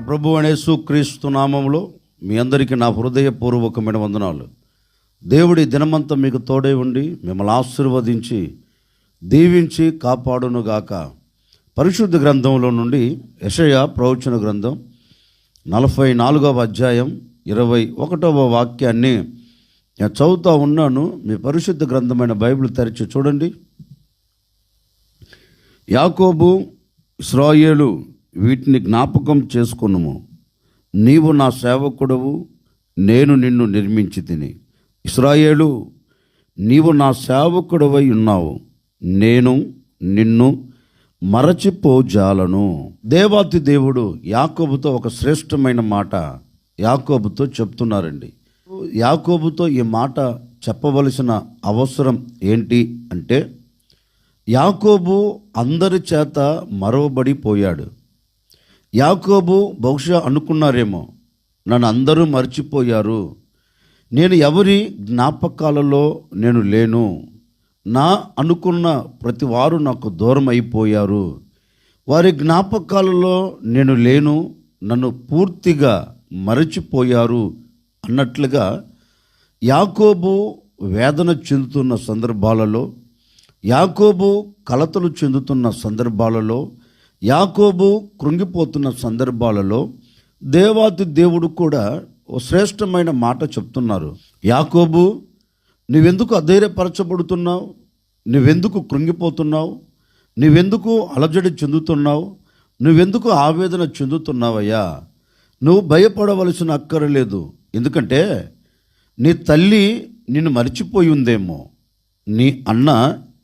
ప్రభు అనే యేసుక్రీస్తు నామములో మీ అందరికీ నా హృదయపూర్వకమైన వందనాలు. దేవుడి దినమంతా మీకు తోడై ఉండి మిమ్మల్ని ఆశీర్వదించి దీవించి కాపాడునుగాక. పరిశుద్ధ గ్రంథంలో నుండి యెషయా ప్రవచన గ్రంథం 44వ అధ్యాయం 21వ వాక్యాన్ని నేను చదువుతూ ఉన్నాను. మీ పరిశుద్ధ గ్రంథమైన బైబిల్ తెరిచి చూడండి. యాకోబు, ఇశ్రాయేలు, వీటిని జ్ఞాపకం చేసుకొనుము. నీవు నా సేవకుడవు, నేను నిన్ను నిర్మించి తిని. ఇశ్రాయేలు, నీవు నా సేవకుడవై ఉన్నావు, నేను నిన్ను మరచిపోజాలను. దేవాతి దేవుడు యాకోబుతో ఒక శ్రేష్టమైన మాట యాకోబుతో చెప్తున్నారండి. యాకోబుతో ఈ మాట చెప్పవలసిన అవసరం ఏంటి అంటే, యాకోబు అందరి చేత మరవబడిపోయాడు. యాకోబు బహుశా అనుకున్నారేమో, నన్ను అందరూ మర్చిపోయారు, నేను ఎవరి జ్ఞాపకాలలో నేను లేను, నా అనుకున్న ప్రతి వారు నాకు దూరం అయిపోయారు, వారి జ్ఞాపకాలలో నేను లేను, నన్ను పూర్తిగా మరచిపోయారు అన్నట్లుగా యాకోబు వేదన చెందుతున్న సందర్భాలలో, యాకోబు కలతలు చెందుతున్న సందర్భాలలో, యాకోబు కృంగిపోతున్న సందర్భాలలో దేవాతి దేవుడు కూడా ఓ శ్రేష్టమైన మాట చెప్తున్నారు. యాకోబు, నువ్వెందుకు అధైర్యపరచబడుతున్నావు? నువ్వెందుకు కృంగిపోతున్నావు? నువ్వెందుకు అలజడి చెందుతున్నావు? నువ్వెందుకు ఆవేదన చెందుతున్నావయ్యా? నువ్వు భయపడవలసిన అక్కరలేదు. ఎందుకంటే నీ తల్లి నిన్ను మర్చిపోయి ఉందేమో, నీ అన్న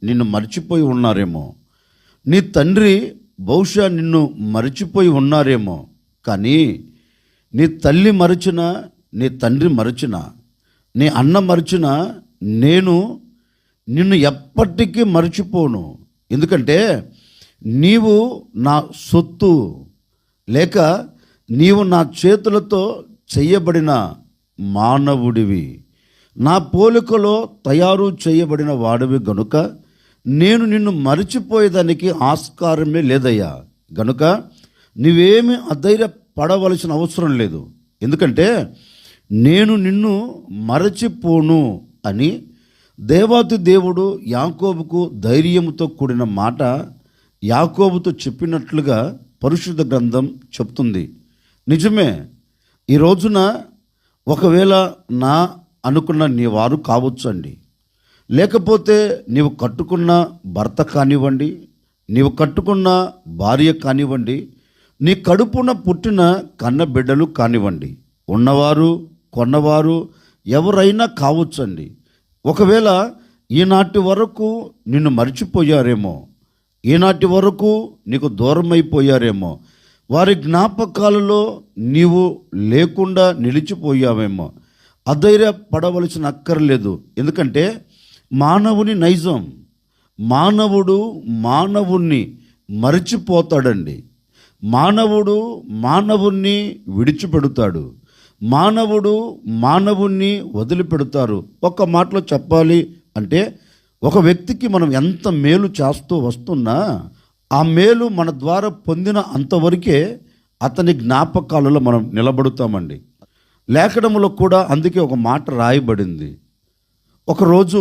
నిన్ను మర్చిపోయి ఉన్నారేమో, నీ తండ్రి బహుశా నిన్ను మరచిపోయి ఉన్నారేమో. కానీ నీ తల్లి మరచినా, నీ తండ్రి మరచినా, నీ అన్న మరచినా, నేను నిన్ను ఎప్పటికీ మరచిపోను. ఎందుకంటే నీవు నా సొత్తు, లేక నీవు నా చేతులతో చేయబడిన మానవుడివి, నా పోలికలో తయారు చేయబడిన వాడివి గనుక నేను నిన్ను మరచిపోయేదానికి ఆస్కారమే లేదయ్యా. గనుక నువ్వేమి అధైర్యపడవలసిన అవసరం లేదు. ఎందుకంటే నేను నిన్ను మరచిపోను అని దేవాతి దేవుడు యాకోబుకు ధైర్యంతో కూడిన మాట యాకోబుతో చెప్పినట్లుగా పరిశుద్ధ గ్రంథం చెప్తుంది. నిజమే, ఈ రోజున ఒకవేళ నా అనుకున్న నీ వారు కావచ్చు అండి, లేకపోతే నీవు కట్టుకున్న భర్త కానివ్వండి, నీవు కట్టుకున్న భార్య కానివ్వండి, నీ కడుపున పుట్టిన కన్న బిడ్డలు కానివ్వండి, ఉన్నవారు కొన్నవారు ఎవరైనా కావచ్చండి. ఒకవేళ ఈనాటి వరకు నిన్ను మర్చిపోయారేమో, ఈనాటి వరకు నీకు దూరం అయిపోయారేమో, వారి జ్ఞాపకాలలో నీవు లేకుండా నిలిచిపోయావేమో, అధైర్యపడవలసిన అక్కర్లేదు. ఎందుకంటే మానవుని నైజం, మానవుడు మానవుణ్ణి మరచిపోతాడండి. మానవుడు మానవుణ్ణి విడిచిపెడతాడు, మానవుడు మానవుణ్ణి వదిలిపెడతారు. ఒక్క మాటలో చెప్పాలి అంటే, ఒక వ్యక్తికి మనం ఎంత మేలు చేస్తూ వస్తున్నా ఆ మేలు మన ద్వారా పొందిన అంతవరకే అతని జ్ఞాపకాలలో మనం నిలబడుతామండి. లేఖనములో కూడా అందుకే ఒక మాట రాయబడింది. ఒకరోజు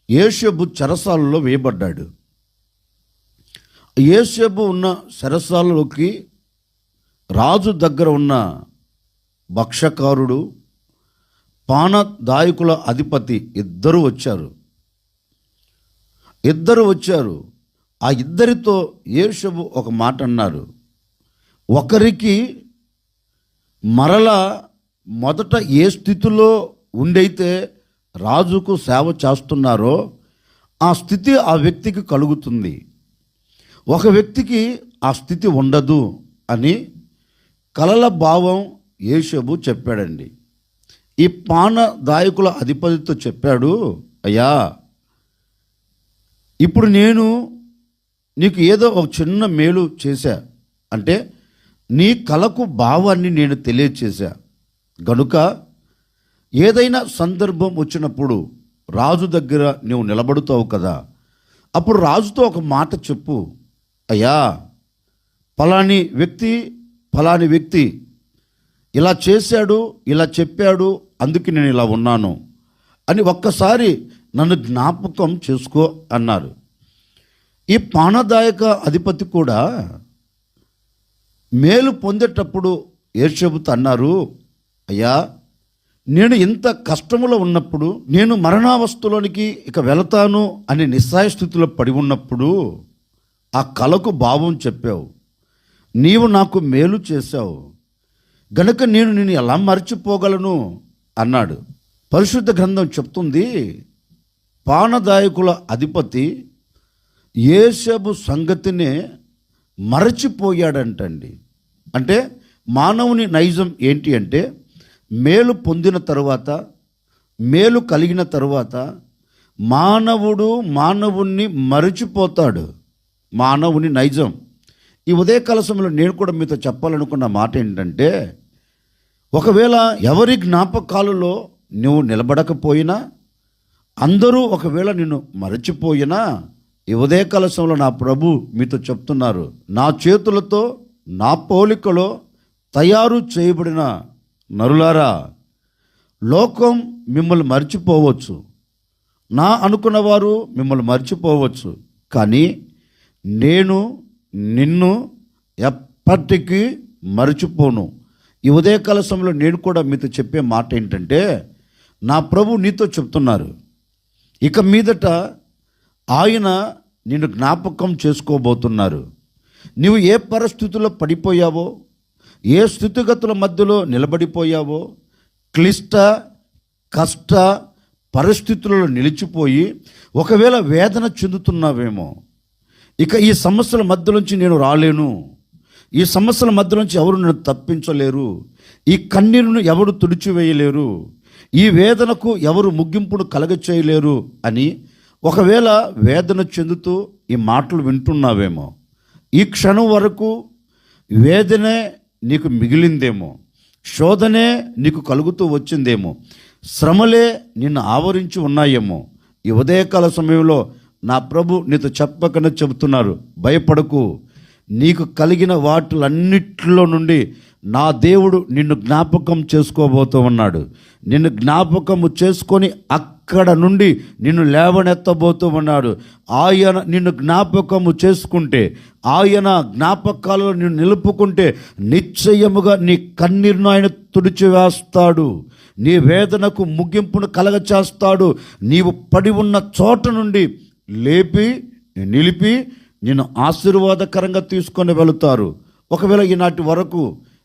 యోసేపు చెరసాలలో వేయబడ్డాడు. యోసేపు ఉన్న చెరసాలలోకి రాజు దగ్గర ఉన్న భక్షకారుడు, పానదాయకుల అధిపతి ఇద్దరు వచ్చారు. ఆ ఇద్దరితో యోసేపు ఒక మాట అన్నారు. ఒకరికి మరలా మొదట ఏ స్థితిలో ఉండైతే రాజుకు సేవ చేస్తున్నారో ఆ స్థితి ఆ వ్యక్తికి కలుగుతుంది, ఒక వ్యక్తికి ఆ స్థితి ఉండదు అని కలల భావం యోసేపు చెప్పాడండి. ఈ పానదాయకుల అధిపతితో చెప్పాడు, అయ్యా, ఇప్పుడు నేను నీకు ఏదో ఒక చిన్న మేలు చేశా, అంటే నీ కలకు భావాన్ని నేను తెలియచేశా గనుక ఏదైనా సందర్భం వచ్చినప్పుడు రాజు దగ్గర నువ్వు నిలబడుతావు కదా, అప్పుడు రాజుతో ఒక మాట చెప్పు, అయ్యా, పలాని వ్యక్తి ఫలాని వ్యక్తి ఇలా చేశాడు, ఇలా చెప్పాడు, అందుకే నేను ఇలా ఉన్నాను అని ఒక్కసారి నన్ను జ్ఞాపకం చేసుకో అన్నారు. ఈ పానదాయక అధిపతి కూడా మేలు పొందేటప్పుడు యేషబుతో అన్నారు, అయ్యా నేను ఇంత కష్టములో ఉన్నప్పుడు, నేను మరణావస్థలోనికి ఇక వెళతాను అనే నిస్సాయ స్థితిలో పడి ఉన్నప్పుడు ఆ కలకు భావం చెప్పావు, నీవు నాకు మేలు చేశావు గనుక నేను నిన్ను ఎలా మర్చిపోగలను అన్నాడు. పరిశుద్ధ గ్రంథం చెప్తుంది, పానదాయకుల అధిపతి యేషబు సంగతినే మరచిపోయాడంటండి. అంటే మానవుని నైజం ఏంటి అంటే, మేలు పొందిన తరువాత, మేలు కలిగిన తరువాత మానవుడు మానవుణ్ణి మరచిపోతాడు. మానవుని నైజం. ఈ ఉదయకాల సమయంలో నేను కూడా మీతో చెప్పాలనుకున్న మాట ఏంటంటే, ఒకవేళ ఎవరి జ్ఞాపకాలలో నువ్వు నిలబడకపోయినా, అందరూ ఒకవేళ నిన్ను మరచిపోయినా, ఈ ఉదయకాల సమయంలో నా ప్రభు మీతో చెప్తున్నారు, నా చేతులతో నా పోలికలో తయారు చేయబడిన నరులారా, లోకం మిమ్మల్ని మర్చిపోవచ్చు, నా అనుకున్నవారు మిమ్మల్ని మర్చిపోవచ్చు, కానీ నేను నిన్ను ఎప్పటికీ మర్చిపోను. ఈ ఉదయకాల సమయంలో నేను కూడా మీతో చెప్పే మాట ఏంటంటే, నా ప్రభు నీతో చెప్తున్నారు, ఇక మీదట ఆయన నిన్ను జ్ఞాపకం చేసుకోబోతున్నారు. నీవు ఏ పరిస్థితుల్లో పడిపోయావో, ఏ స్థితిగతుల మధ్యలో నిలబడిపోయావో, క్లిష్ట కష్ట పరిస్థితులలో నిలిచిపోయి ఒకవేళ వేదన చెందుతున్నావేమో, ఇక ఈ సమస్యల మధ్యలోంచి నేను రాలేను, ఈ సమస్యల మధ్యలోంచి ఎవరు నన్ను తప్పించలేరు, ఈ కన్నీరును ఎవరు తుడిచివేయలేరు, ఈ వేదనకు ఎవరు ముగింపును కలగచేయలేరు అని ఒకవేళ వేదన చెందుతూ ఈ మాటలు వింటున్నావేమో, ఈ క్షణం వరకు వేదనే నీకు మిగిలిందేమో, శోధనే నీకు కలుగుతూ వచ్చిందేమో, శ్రమలే నిన్ను ఆవరించి ఉన్నాయేమో, ఈ ఉదయకాల సమయంలో నా ప్రభు నీతో చెప్పకనే చెబుతున్నారు, భయపడకు, నీకు కలిగిన వాటిలన్నిటిలో నుండి నా దేవుడు నిన్ను జ్ఞాపకం చేసుకోబోతూ ఉన్నాడు. నిన్ను జ్ఞాపకము చేసుకొని అక్కడ నుండి నిన్ను లేవనెత్తబోతూ ఉన్నాడు. ఆయన నిన్ను జ్ఞాపకము చేసుకుంటే, ఆయన జ్ఞాపకాలలో నిన్ను నిలుపుకుంటే నిశ్చయముగా నీ కన్నీరును ఆయన తుడిచివేస్తాడు, నీ వేదనకు ముగింపును కలగచేస్తాడు. నీవు పడి ఉన్న చోట నుండి లేపి నిలిపి నిన్ను ఆశీర్వాదకరంగా తీసుకొని వెళుతారు. ఒకవేళ ఈనాటి వరకు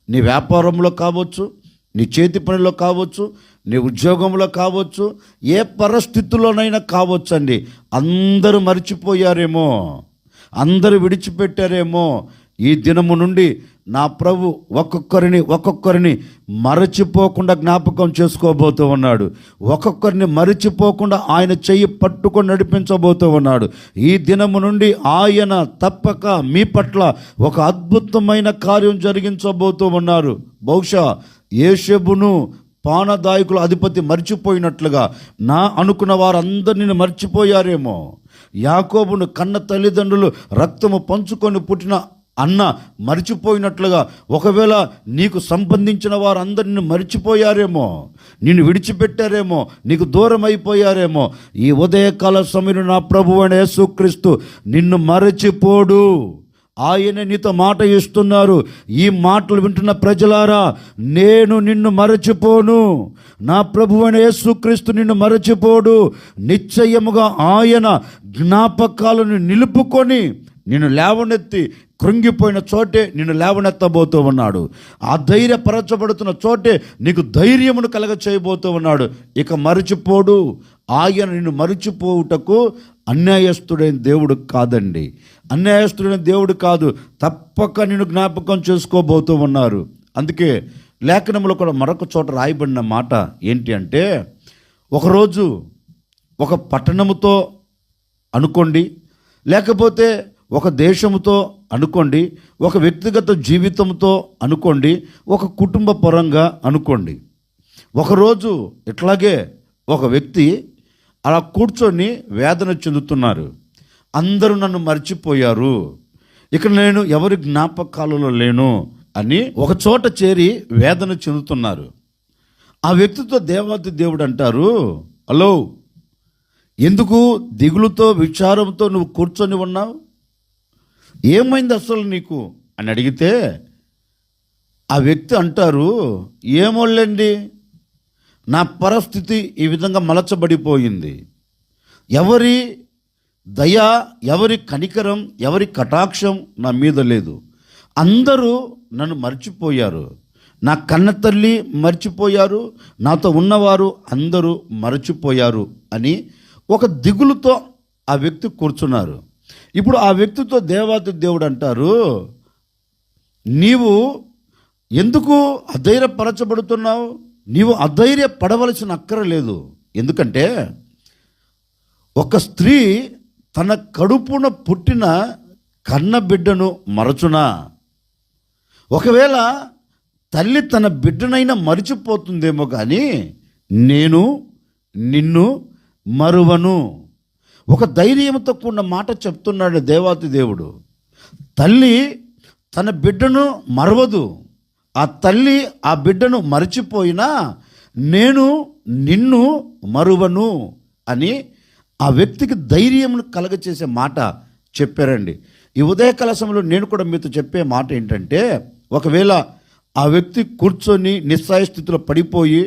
నీ వ్యాపారంలో కావచ్చు, నీ చేతి పనిలో కావచ్చు, నీ ఉద్యోగంలో కావచ్చు, ఏ పరిస్థితుల్లోనైనా కావచ్చండి, అందరూ మర్చిపోయారేమో, అందరూ విడిచిపెట్టారేమో, ఈ దినము నుండి నా ప్రభు ఒక్కొక్కరిని మరచిపోకుండా జ్ఞాపకం చేసుకోబోతూ ఉన్నాడు. ఒక్కొక్కరిని మరచిపోకుండా ఆయన చెయ్యి పట్టుకొని నడిపించబోతూ ఉన్నాడు. ఈ దినము నుండి ఆయన తప్పక మీ పట్ల ఒక అద్భుతమైన కార్యం జరిగించబోతూ ఉన్నారు. బహుశా యేషబును పానదాయకుల అధిపతి మర్చిపోయినట్లుగా నా అనుకున్న వారందరిని మర్చిపోయారేమో. యాకోబును కన్న తల్లిదండ్రులు రక్తము పంచుకొని పుట్టిన అన్న మర్చిపోయినట్లుగా ఒకవేళ నీకు సంబంధించిన వారందరిని మర్చిపోయారేమో, నిన్ను విడిచిపెట్టారేమో, నీకు దూరం అయిపోయారేమో. ఈ ఉదయకాల సమయంలో నా ప్రభువు అయిన యేసుక్రీస్తు నిన్ను మరచిపోడు. ఆయన నీతో మాట ఇస్తున్నారు. ఈ మాటలు వింటున్న ప్రజలారా, నేను నిన్ను మరచిపోను. నా ప్రభువు అయిన యేసుక్రీస్తు నిన్ను మరచిపోడు. నిశ్చయముగా ఆయన జ్ఞాపకాలను నిలుపుకొని నిన్ను లేవనెత్తి, కృంగిపోయిన చోటే నిన్ను లేవనెత్తబోతూ ఉన్నాడు. ఆ ధైర్యపరచబడుతున్న చోటే నీకు ధైర్యమును కలగ చేయబోతూ ఉన్నాడు. ఇక మరచిపోడు. ఆయన నిన్ను మరచిపోవుటకు అన్యాయస్తుడైన దేవుడు కాదండి, అన్యాయస్తుడైన దేవుడు కాదు. తప్పక నిన్ను జ్ఞాపకం చేసుకోబోతూ ఉన్నారు. అందుకే లేఖనంలో కూడా మరొక చోట రాయబడిన మాట ఏంటి అంటే, ఒకరోజు ఒక పట్టణముతో అనుకోండి, లేకపోతే ఒక దేశంతో అనుకోండి, ఒక వ్యక్తిగత జీవితంతో అనుకోండి, ఒక కుటుంబ పరంగా అనుకోండి. ఒకరోజు ఇట్లాగే ఒక వ్యక్తి అలా కూర్చొని వేదన చెందుతున్నారు. అందరూ నన్ను మర్చిపోయారు, ఇక నేను ఎవరి జ్ఞాపకాలలో లేను అని ఒక చోట చేరి వేదన చెందుతున్నారు. ఆ వ్యక్తితో దేవాది దేవుడు అంటారు, హలో, ఎందుకు దిగులుతో విచారంతో నువ్వు కూర్చొని ఉన్నావు? ఏమైంది అసలు నీకు అని అడిగితే ఆ వ్యక్తి అంటారు, ఏమోలేండి, నా పరిస్థితి ఈ విధంగా మలచబడిపోయింది. ఎవరి దయ, ఎవరి కనికరం, ఎవరి కటాక్షం నా మీద లేదు. అందరూ నన్ను మర్చిపోయారు. నా కన్న తల్లి మర్చిపోయారు, నాతో ఉన్నవారు అందరూ మర్చిపోయారు అని ఒక దిగులుతో ఆ వ్యక్తి కూర్చున్నారు. ఇప్పుడు ఆ వ్యక్తితో దేవాది దేవుడు అంటారు, నీవు ఎందుకు అధైర్యపరచబడుతున్నావు? నీవు అధైర్యపడవలసిన అక్కరలేదు. ఎందుకంటే ఒక స్త్రీ తన కడుపున పుట్టిన కన్న బిడ్డను మరచునా? ఒకవేళ తల్లి తన బిడ్డనైనా మరిచిపోతుందేమో కానీ నేను నిన్ను మరువను. ఒక ధైర్యంతో కూడిన మాట చెప్తున్నాడు దేవాతి దేవుడు. తల్లి తన బిడ్డను మరవదు. ఆ తల్లి ఆ బిడ్డను మరచిపోయినా నేను నిన్ను మరువను అని ఆ వ్యక్తికి ధైర్యం కలగచేసే మాట చెప్పారండి. ఈ ఉదయకాల సమయంలో నేను కూడా మీతో చెప్పే మాట ఏంటంటే, ఒకవేళ ఆ వ్యక్తి కూర్చొని నిస్సహాయ స్థితిలో పడిపోయి,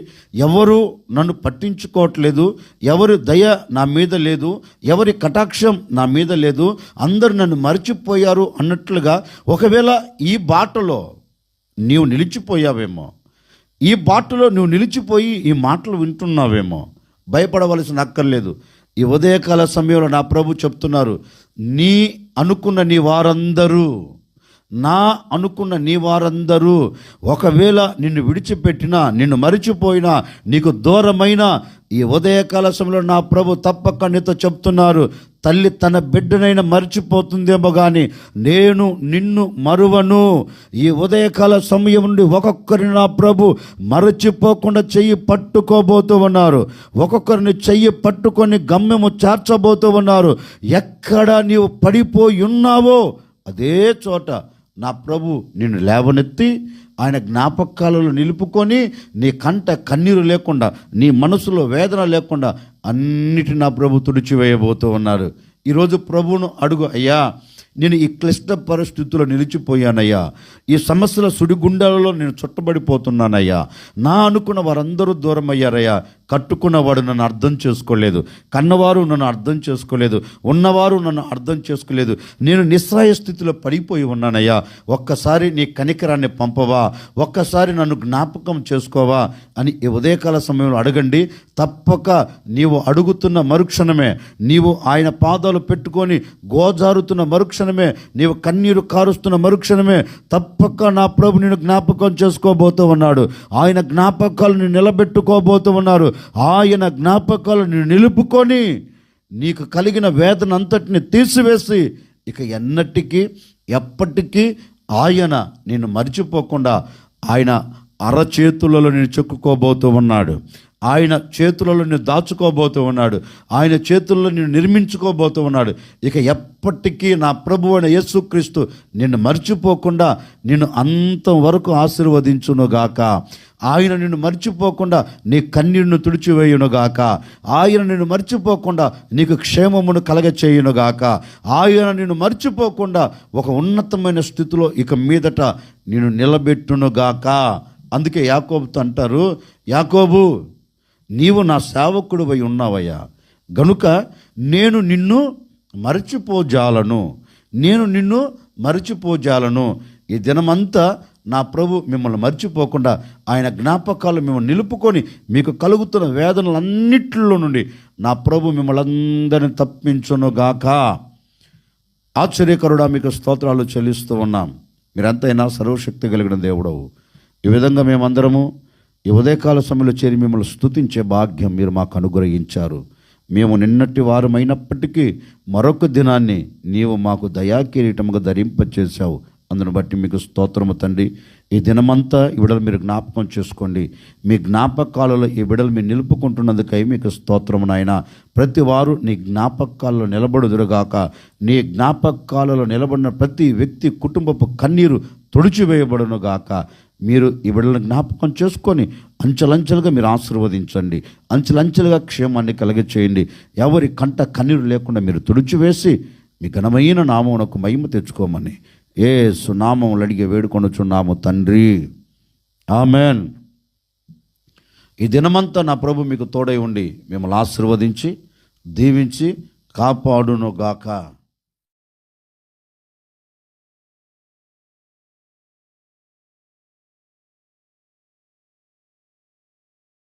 ఎవరు నన్ను పట్టించుకోవట్లేదు, ఎవరి దయ నా మీద లేదు, ఎవరి కటాక్షం నా మీద లేదు, అందరూ నన్ను మర్చిపోయారు అన్నట్లుగా ఒకవేళ ఈ బాటలో నీవు నిలిచిపోయావేమో, ఈ బాటలో నువ్వు నిలిచిపోయి ఈ మాటలు వింటున్నావేమో, భయపడవలసిన అక్కర్లేదు. ఈ ఉదయకాల సమయంలో నా ప్రభు చెప్తున్నారు, నీ అనుకున్న నీ వారందరూ, నా అనుకున్న నీ వారందరూ ఒకవేళ నిన్ను విడిచిపెట్టినా, నిన్ను మరిచిపోయినా, నీకు దూరమైన ఈ ఉదయకాల సమయంలో నా ప్రభు తప్పక నీతో చెప్తున్నారు, తల్లి తన బిడ్డనైనా మర్చిపోతుందేమో కానీ నేను నిన్ను మరువను. ఈ ఉదయకాల సమయం నుండి ఒక్కొక్కరిని నా ప్రభు మరచిపోకుండా చెయ్యి పట్టుకోబోతూ ఉన్నారు. ఒక్కొక్కరిని చెయ్యి పట్టుకొని గమ్యము చేర్చబోతూ ఉన్నారు. ఎక్కడ నీవు పడిపోయి ఉన్నావో అదే చోట నా ప్రభు నిన్ను లేవనెత్తి ఆయన జ్ఞాపకాలలో నిలుపుకొని నీ కంట కన్నీరు లేకుండా, నీ మనసులో వేదన లేకుండా అన్నిటి నా ప్రభు తుడిచివేయబోతూ ఉన్నారు. ఈరోజు ప్రభువును అడుగు, అయ్యా నేను ఈ క్లిష్ట పరిస్థితుల్లో నిలిచిపోయానయ్యా, ఈ సమస్యల సుడిగుండాలలో నేను చుట్టబడిపోతున్నానయ్యా, నా అనుకున్న వారందరూ దూరం అయ్యారయ్యా, కట్టుకున్నవాడు నన్ను అర్థం చేసుకోలేదు, కన్నవారు నన్ను అర్థం చేసుకోలేదు, ఉన్నవారు నన్ను అర్థం చేసుకోలేదు, నేను నిస్సహాయ స్థితిలో పడిపోయి ఉన్నానయ్యా, ఒక్కసారి నీ కనికరాన్ని పంపవా, ఒక్కసారి నన్ను జ్ఞాపకం చేసుకోవా అని ఈ ఉదయకాల సమయంలో అడగండి. తప్పక నీవు అడుగుతున్న మరుక్షణమే, నీవు ఆయన పాదాలు పెట్టుకొని గోజారుతున్న మరుక్షణమే, నీవు కన్నీరు కారుస్తున్న మరుక్షణమే తప్పక నా ప్రభు నిన్ను జ్ఞాపకం చేసుకోబోతూ ఉన్నాడు. ఆయన జ్ఞాపకాలను నిలబెట్టుకోబోతూ ఉన్నారు. ఆయన జ్ఞాపకాలను నిలుపుకొని నీకు కలిగిన వేదన అంతటిని తీసివేసి ఇక ఎన్నటికీ ఎప్పటికీ ఆయన నిన్ను మర్చిపోకుండా ఆయన అరచేతులలో నేను చెక్కుకోబోతూ ఉన్నాడు. ఆయన చేతులలో నేను దాచుకోబోతూ ఉన్నాడు. ఆయన చేతుల్లో నేను నిర్మించుకోబోతూ ఉన్నాడు. ఇక ఎప్పటికీ నా ప్రభువు అయిన యేసుక్రీస్తు నిన్ను మర్చిపోకుండా నిన్ను అంతం వరకు ఆశీర్వదించునుగాక. ఆయన నిన్ను మర్చిపోకుండా నీ కన్నీరును తుడిచివేయునుగాక. ఆయన నిన్ను మర్చిపోకుండా నీకు క్షేమమును కలగచేయునుగాక. ఆయన నిన్ను మర్చిపోకుండా ఒక ఉన్నతమైన స్థితిలో ఇక మీదట నిన్ను నిలబెట్టునుగాక. అందుకే యాకోబుతో అంటారు, యాకోబు నీవు నా సేవకుడివై ఉన్నావయ్యా, గనుక నేను నిన్ను మరచిపోజాలను, నేను నిన్ను మరచిపోజాలను. ఈ దినమంతా నా ప్రభు మిమ్మల్ని మర్చిపోకుండా ఆయన జ్ఞాపకాలు మిమ్మల్ని నిలుపుకొని మీకు కలుగుతున్న వేదనలన్నిటిలో నుండి నా ప్రభు మిమ్మల్ని అందరినీ తప్పించునుగాక. ఆశ్చర్యకరుడా మీకు స్తోత్రాలు చెల్లిస్తూ ఉన్నాం. మీరంతైనా సర్వశక్తి కలిగిన దేవుడవు. ఈ విధంగా మేమందరము ఈ ఉదయకాల సమయంలో చేరి మిమ్మల్ని స్తుతించే భాగ్యం మీరు మాకు అనుగ్రహించారు. మేము నిన్నటి వారమైనప్పటికీ మరొక దినాన్ని నీవు మాకు దయాకిరీటముగా ధరింపచేశావు. అందును బట్టి మీకు స్తోత్రము తండ్రి. ఈ దినమంతా ఈ బిడ్డలు మీరు జ్ఞాపకం చేసుకోండి. మీ జ్ఞాపకాలలో ఈ బిడ్డలు మీరు నిలుపుకుంటున్నందుకై మీకు స్తోత్రము నాయన. ప్రతి వారు నీ జ్ఞాపకాలలో నిలబడుదురుగాక. నీ జ్ఞాపకాలలో నిలబడిన ప్రతి వ్యక్తి కుటుంబపు కన్నీరు తుడిచివేయబడునుగాక. మీరు ఈ బిడ్డలను జ్ఞాపకం చేసుకొని అంచెలంచెలుగా మీరు ఆశీర్వదించండి. అంచెలంచెలుగా క్షేమాన్ని కలిగచేయండి. ఎవరి కంట కన్నీరు లేకుండా మీరు తుడిచివేసి మీ ఘనమైన నామమునకు మహిమ తెచ్చుకోమని యేసు నామములో అడిగి వేడుకొనుచున్నాము తండ్రి, ఆమెన్. ఈ దినమంతా నా ప్రభు మీకు తోడై ఉండి మిమ్మల్ని ఆశీర్వదించి దీవించి కాపాడునుగాక.